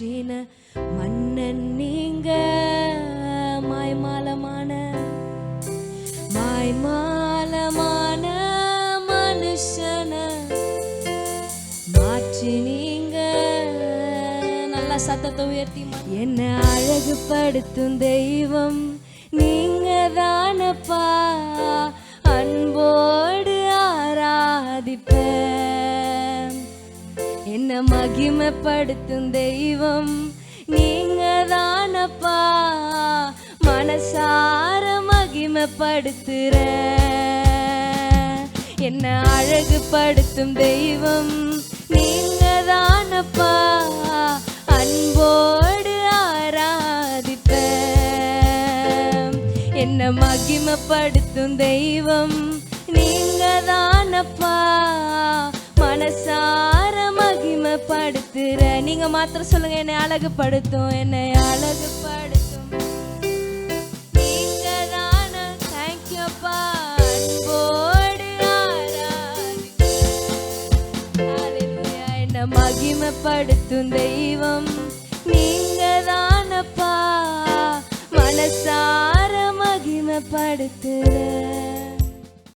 மாற்றின மன்னன் நீங்க, மாய்மாலமான மனுஷன மாற்றி நீங்க. நல்ல சத்தத்தை உயர்த்தி என்ன அழகுபடுத்தும் தெய்வம் நீங்க தானப்பா, அன்போடு ஆராதிப்ப. என்ன மகிமைப்படுத்தும் தெய்வம் நீங்க தானப்பா, மனசார மகிமைப்படுத்துற. என்ன அழகுபடுத்தும் தெய்வம் நீங்க தானப்பா, அன்போடு ஆராதிப்ப. என்ன மகிமைப்படுத்தும் தெய்வம் நீங்க தானப்பா, மனசார மகிமைப்படுத்துற. நீங்க மாத்திரம் சொல்லுங்க, என்னை அழகுபடுத்தும், என்னை அழகுபடுத்தும் நீங்க தான. தேங்க்யூ அப்பா, அன்போடு ஆராதிப்ப. ஹல்லேலூயா. என்ன மகிமைப்படுத்தும் தெய்வம் நீங்க தானப்பா, மனசார மகிமைப்படுத்துற.